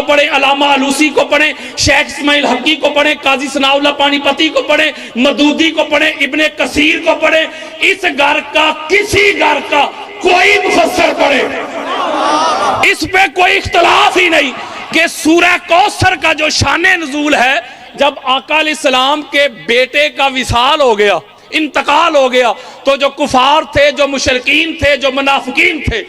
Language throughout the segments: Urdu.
پڑھیں, علامہ آلوسی کو پڑھیں, شیخ اسماعیل حقی کو پڑھیں, قاضی ثناء اللہ پانی پتی کو پڑھیں, مدودی کو پڑھیں, ابن کثیر کو پڑھیں, اس گھر کا کسی گھر کا کوئی مفسر پڑھے, اس پہ کوئی اختلاف ہی نہیں کہ سورہ کوثر کا جو شان نزول ہے, جب آقا علیہ السلام کے بیٹے کا وصال ہو گیا, انتقال ہو گیا, تو جو کفار تھے, جو مشرکین تھے, جو منافقین تھے,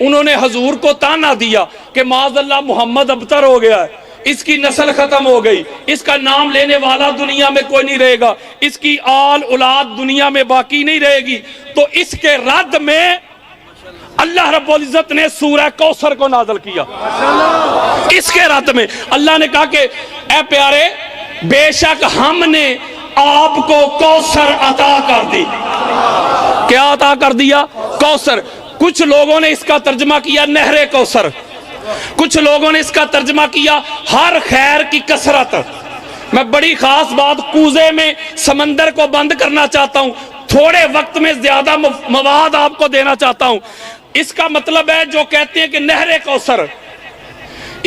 انہوں نے حضور کو تانا دیا کہ معاذ اللہ محمد ابتر ہو گیا ہے, اس کی نسل ختم ہو گئی, اس کا نام لینے والا دنیا میں کوئی نہیں رہے گا, اس کی آل اولاد دنیا میں باقی نہیں رہے گی. تو اس کے رد میں اللہ رب العزت نے سورہ کوثر کو نازل کیا. اس کے رد میں اللہ نے کہا کہ اے پیارے, بے شک ہم نے آپ کو کوثر عطا کر دی. کیا عطا کر دیا؟ کوثر. کچھ لوگوں نے اس کا ترجمہ کیا نہر کوثر, کچھ لوگوں نے اس کا ترجمہ کیا ہر خیر کی کثرت. میں بڑی خاص بات کوزے میں سمندر کو بند کرنا چاہتا ہوں, تھوڑے وقت میں زیادہ مواد آپ کو دینا چاہتا ہوں. اس کا مطلب ہے جو کہتے ہیں کہ نہر کوثر,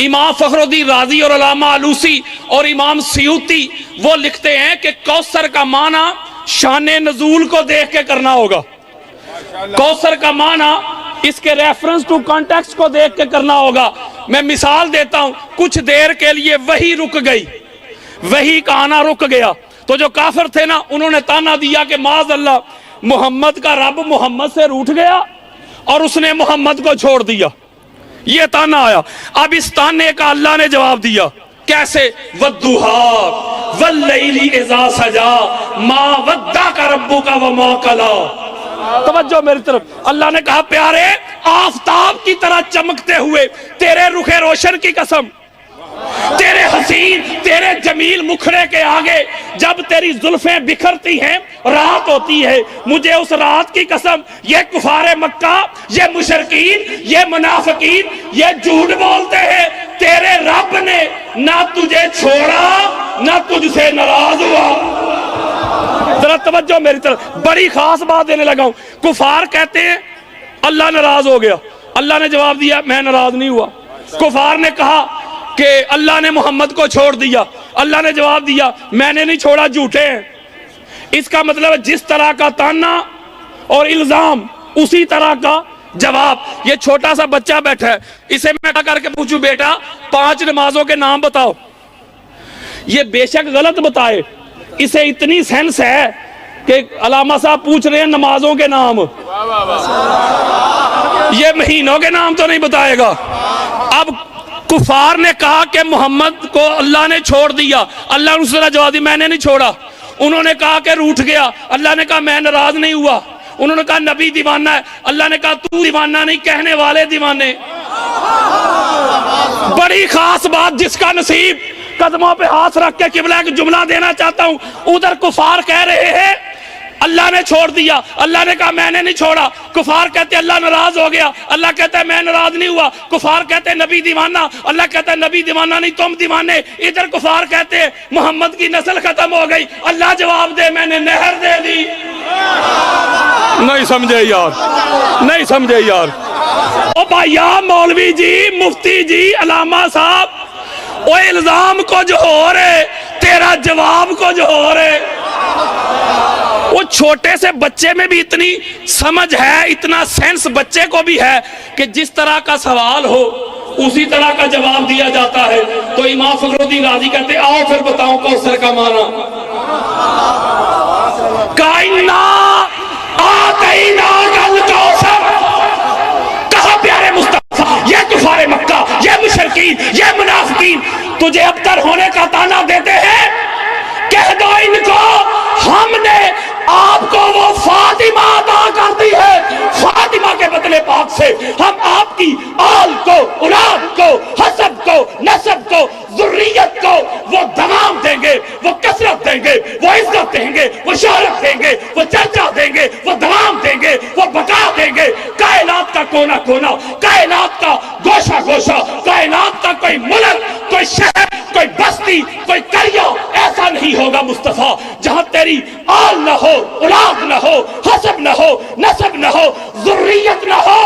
امام فخر الدین رازی اور علامہ آلوسی اور امام سیوطی وہ لکھتے ہیں کہ کوثر کا معنی شان نزول کو دیکھ کے کرنا ہوگا. کوثر کا معنی اس کے ریفرنس ٹو کانٹیکسٹ کو دیکھ کے کرنا ہوگا. میں مثال دیتا ہوں, کچھ دیر کے لیے وحی رک گئی, وحی کا آنا رک گیا, تو جو کافر تھے نا انہوں نے تانا دیا کہ معاذ اللہ محمد کا رب محمد سے روٹھ گیا اور اس نے محمد کو چھوڑ دیا, یہ تانا آیا. اب اس تانے کا اللہ نے جواب دیا. کیسے؟ وَالضُّحَىٰ وَاللَّيْلِ إِذَا سَجَىٰ مَا وَدَّعَكَ رَبُّكَ وَمَا قَلَىٰ. توجہ میری طرف. اللہ نے کہا پیارے, آفتاب کی طرح چمکتے ہوئے تیرے رخ روشن کی قسم, تیرے حسین تیرے جمیل مکھڑے کے آگے جب تیری زلفیں بکھرتی ہیں رات ہوتی ہے, مجھے اس رات کی قسم, یہ کفار مکہ, یہ مشرکین, یہ منافقین, یہ جھوٹ بولتے ہیں, تیرے رب نے نہ تجھے چھوڑا نہ تجھ سے ناراض ہوا. ذرا توجہ میری طرف, بڑی خاص بات دینے لگا ہوں. کفار کہتے ہیں اللہ ناراض ہو گیا, اللہ نے جواب دیا میں ناراض نہیں ہوا. کفار نے کہا کہ اللہ نے محمد کو چھوڑ دیا, اللہ نے جواب دیا میں نے نہیں چھوڑا, جھوٹے ہیں. اس کا مطلب ہے جس طرح کا تانا اور الزام اسی طرح کا جواب. یہ چھوٹا سا بچہ بیٹھا ہے, اسے میں کر کے پوچھوں بیٹا 5 نمازوں کے نام بتاؤ, یہ بے شک غلط بتائے, اسے اتنی سینس ہے کہ علامہ صاحب پوچھ رہے ہیں نمازوں کے نام, یہ مہینوں کے نام تو نہیں بتائے گا. اب کفار نے کہا کہ محمد کو اللہ نے چھوڑ دیا, اللہ نے اس طرح جواب دی میں نے نہیں چھوڑا. انہوں نے کہا کہ روٹھ گیا, اللہ نے کہا میں ناراض نہیں ہوا. انہوں نے کہا نبی دیوانہ ہے, اللہ نے کہا تو دیوانہ نہیں, کہنے والے دیوانے. بڑی خاص بات, جس کا نصیب قدموں پہ ہاتھ رکھ کے قبلہ ایک جملہ دینا چاہتا ہوں. ادھر کفار کہہ رہے ہیں اللہ نے چھوڑ دیا, اللہ نے کہا میں نے نہیں چھوڑا. کفار کہتے اللہ ناراض ہو گیا, اللہ کہتا ہے میں ناراض نہیں ہوا. کفار کہتے نبی دیوانہ, اللہ کہتا ہے نبی دیوانہ نہیں تم دیوانے. ادھر کفار کہتے محمد کی نسل ختم ہو گئی, اللہ جواب دے میں نے نہر دے دی. نہیں سمجھے یار, نہیں سمجھے یار. او بھائیا, مولوی جی, مفتی جی, علامہ صاحب, وہ الزام کو جو ہو رہے, تیرا جواب کو جو ہو رہے. وہ چھوٹے سے بچے میں بھی اتنی سمجھ ہے, اتنا سینس بچے کو بھی ہے کہ جس طرح کا سوال ہو اسی طرح کا جواب دیا جاتا ہے. تو امام فخر الدین رازی کہتے ہیں آؤ پھر بتاؤں کوثر کا معنی. کائنا آتینا کل کوثر, کہا پیارے مصطفیٰ یہ کفار مکہ, یہ مشرکین, یہ منافقین تجھے ابتر ہونے کا تانا دیتے ہیں, کہہ دو ان کو ہم نے آپ کو وہ فاطمہ عطا کر دی ہے, فاطمہ کے بدلے پاک سے ہم آپ کی آل کو, اولاد کو, حسب کو, نسب کو, ذریت کو وہ دوام دیں گے, وہ کثرت دیں گے, وہ عزت دیں گے, وہ شہرت دیں گے, وہ چرچا دیں گے, وہ دوام دیں گے, وہ بقا دیں گے. کائنات کا کونا کونا, کائنات کا گوشہ گوشہ, کائنات کا کوئی ملک, کوئی شہر, کوئی بستی, کوئی قریہ ایسا نہیں ہوگا مصطفیٰ جہاں تیری آل نہ ہو, اولاد نہ ہو, حسب نہ ہو, نسب نہ ہو, ذریت نہ ہو.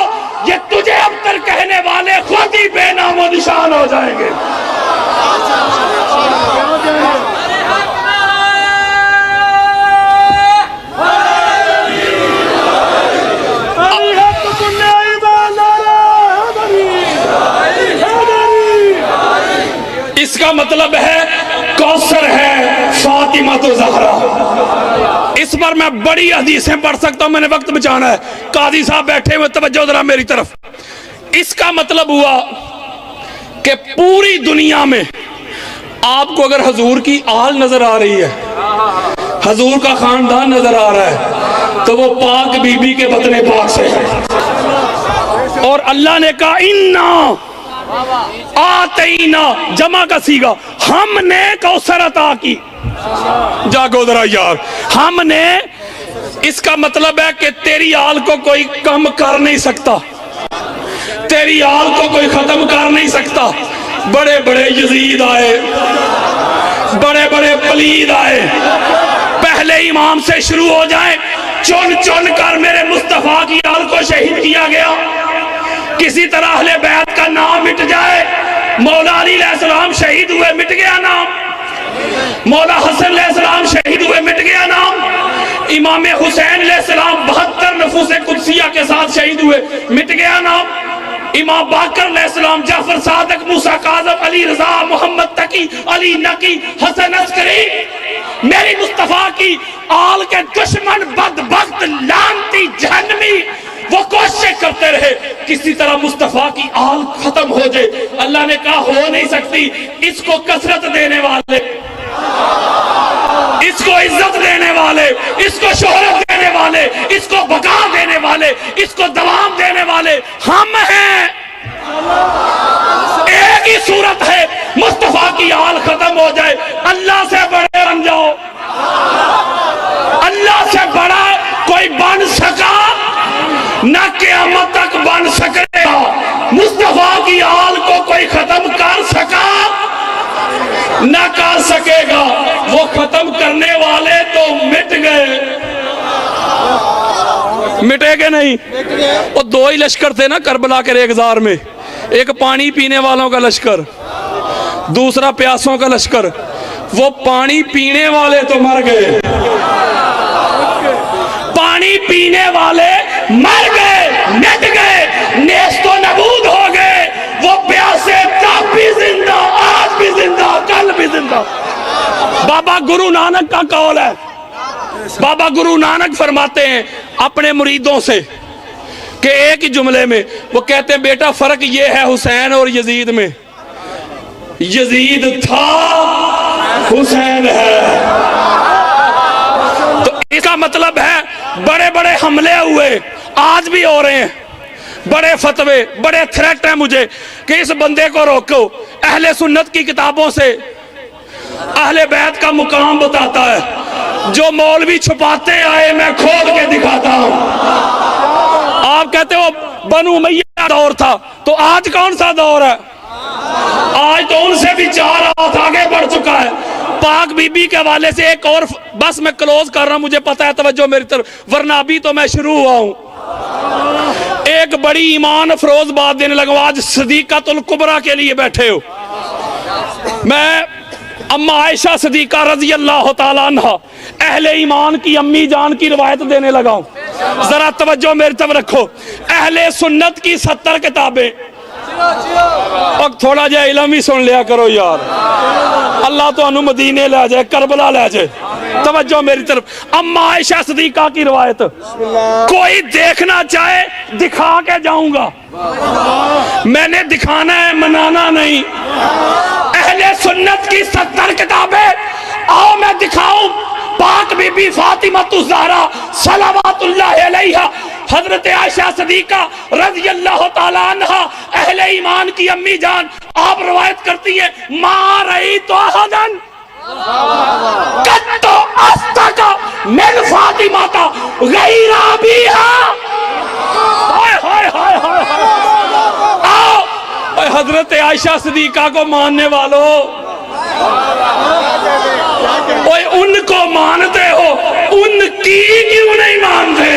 یہ تجھے ابتر کہنے والے خود ہی بے نام و نشان ہو جائیں گے. کا مطلب ہے کوثر ہے فاطمہ الزہرا۔ اس پر میں بڑی حدیثیں پڑھ سکتا ہوں، میں نے وقت بچانا ہے۔ قاضی صاحب بیٹھے ہوئے، توجہ ذرا میری طرف۔ اس کا مطلب ہوا کہ پوری دنیا میں آپ کو اگر حضور کی آل نظر آ رہی ہے، حضور کا خاندان نظر آ رہا ہے، تو وہ پاک بی بی کے بطن پاک سے ہے۔ اور اللہ نے کہا اِنَّا آتینا، جمع کا صیغہ، ہم نے کوثر عطا کی۔ جاگو ذرا یار، ہم نے، اس کا مطلب ہے کہ تیری آل کو کوئی کم کر نہیں سکتا، تیری آل کو کوئی ختم کر نہیں سکتا۔ بڑے بڑے یزید آئے، بڑے بڑے پلید آئے، پہلے امام سے شروع ہو جائیں، چن چن کر میرے مصطفیٰ کی آل کو شہید کیا گیا۔ کسی طرح اہل بیت کا نام مٹ جائے، مولا علی علیہ السلام شہید ہوئے، مٹ گیا نام، مولا حسن علیہ السلام شہید ہوئے، مٹ گیا نام، امام حسین علیہ السلام 72 نفوس قدسیہ کے ساتھ شہید ہوئے، مٹ گیا نام، امام باقر علیہ السلام، جعفر صادق، موسیٰ کاظم، علی رضا، محمد تقی، علی نقی، حسن عسکری، میری مصطفیٰ کی آل کے دشمن، بدبخت، لعنتی، جہنمی، وہ کوشش کرتے رہے کسی طرح مصطفیٰ کی آل ختم ہو جائے۔ اللہ نے کہا ہو نہیں سکتی، اس کو کثرت دینے والے، اس کو عزت دینے والے، اس کو شہرت دینے والے، اس کو بقا دینے والے، اس کو دوام دینے والے ہم ہیں۔ ایک ہی صورت ہے، مصطفیٰ کی آل ختم ہو جائے، اللہ سے بڑے بن جاؤ۔ اللہ سے بڑا کوئی بن سکا نہ قیامت تک بن سکے گا، مصطفیٰ کی آل کو کوئی ختم کر سکا نہ کر سکے گا۔ وہ ختم کرنے والے تو مٹ گئے، مٹے گے نہیں۔ وہ دو ہی لشکر تھے نا کربلا کے ریگزار میں، ایک پانی پینے والوں کا لشکر، دوسرا پیاسوں کا لشکر۔ وہ پانی پینے والے تو مر گئے، پانی پینے والے مر گئے، مٹ گئے، نیست و نبود ہو گئے۔ وہ پیاسے تب بھی زندہ، آج بھی زندہ، کل بھی زندہ۔ بابا گرو نانک کا قول ہے، بابا گرو نانک فرماتے ہیں اپنے مریدوں سے کہ ایک ہی جملے میں وہ کہتے ہیں بیٹا فرق یہ ہے حسین اور یزید میں، یزید تھا، حسین ہے۔ تو اس کا مطلب ہے بڑے بڑے حملے ہوئے، آج بھی ہو رہے ہیں، بڑے فتوے، بڑے تھریٹ ہیں مجھے کہ اس بندے کو روکو۔ اہل سنت کی کتابوں سے اہل بیت کا مقام بتاتا ہے، جو مولوی چھپاتے آئے میں کھول کے دکھاتا ہوں۔ آپ کہتے ہو بنو امیہ دور تھا، تو آج کون سا دور ہے؟ آج تو ان سے بھی 4 ہاتھ آگے بڑھ چکا ہے۔ پاک بی بی کے حوالے سے ایک اور، بس میں کلوز کر رہا ہوں، مجھے پتا ہے توجہ میری طرف، ورنہ ابھی تو میں شروع ہوا ہوں۔ ایک بڑی ایمان افروز بات دینے لگا، آج صدیقۃ الکبریٰ کے لیے بیٹھے ہو۔ میں اما عائشہ صدیقہ رضی اللہ تعالیٰ عنہ، اہل ایمان کی امی جان کی روایت دینے لگا ہوں، ذرا توجہ میری طرف رکھو۔ اہل سنت کی 70 کتابیں، اور تھوڑا جا علم ہی سن لیا کرو یار، اللہ تو انہوں مدینے لے جائے، کربلا لے جائے۔ توجہ میری طرف، اما عائشہ صدیقہ کی روایت، کوئی دیکھنا چاہے دکھا کے جاؤں گا، میں نے دکھانا ہے، منانا نہیں۔ اہل سنت کی 70 کتابیں، آؤ میں دکھاؤں۔ پاک بی بی فاطمہ الزہرا صلوات اللہ علیہا، حضرت عائشہ صدیقہ رضی اللہ تعالیٰ عنہ، اہل ایمان کی امی جان، آپ روایت کرتی ہیں ما رأیت احدن قط اصدق من فاطمہ غیر ابیہا۔ آؤ حضرت عائشہ صدیقہ کو ماننے والوں، ان کو مانتے ہو، ان کی کیوں نہیں مانتے؟